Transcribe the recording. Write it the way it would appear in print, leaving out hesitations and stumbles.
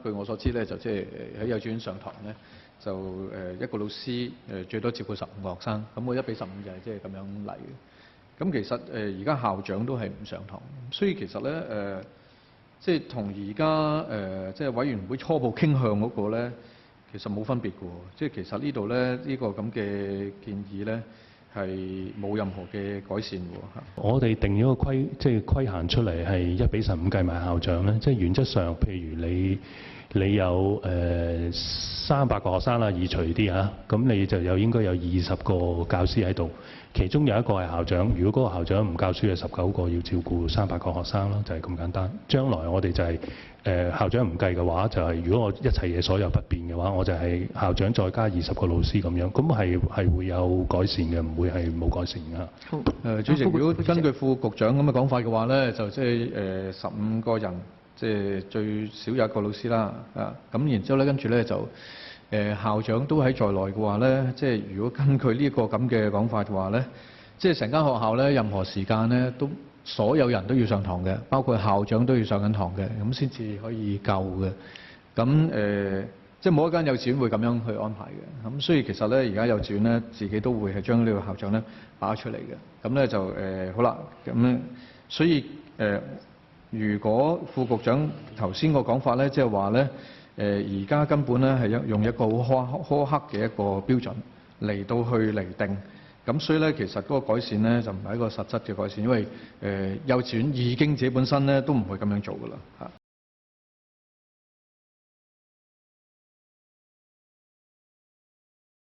據我所知咧，就即係喺幼稚園上堂咧，就一個老師最多照顧15個學生，咁我1比15就係即係咁樣嚟嘅。咁其實而家校長都係唔上堂，所以其實咧即係同而家即係委員會初步傾向嗰個咧，其實冇分別嘅喎。即係其實呢度咧呢個咁嘅建議咧係冇任何嘅改善嘅喎。我哋定咗個規限出嚟係1比15計埋校長咧，即係原則上，譬如你有300個學生啦，移除啲嚇，咁你就應該有20個教師喺度，其中有一個係校長。如果嗰個校長唔教書，係19個要照顧300個學生咯，就係咁簡單。將來我哋就係校長唔計嘅話，就係如果我一切嘢所有不變嘅話，我就係校長再加20個老師咁樣，咁係會有改善嘅，唔會係冇改善嘅。好，主席，如果根據副局長咁嘅講法嘅話咧，就即係15個人。即係最少有1個老師啦，咁然之後咧，跟住咧就校長都喺在內嘅話咧，即係如果根據呢個咁嘅講法嘅話咧，即係成間學校咧，任何時間咧都所有人都要上堂嘅，包括校長都要上緊堂嘅，咁先至可以夠嘅。咁即係冇一間幼稚園會咁樣去安排嘅。咁所以其實咧，而家幼稚園咧自己都會係將呢個校長咧擺出嚟嘅。咁咧就好啦，咁咧所以如果副局長頭先個講法咧，即係話咧，而家根本咧係用一個好苛刻嘅一個標準嚟到去釐定，咁所以咧其實嗰個改善咧就唔係一個實質嘅改善，因為幼稚園已經自己本身咧都唔會咁樣做㗎啦嚇。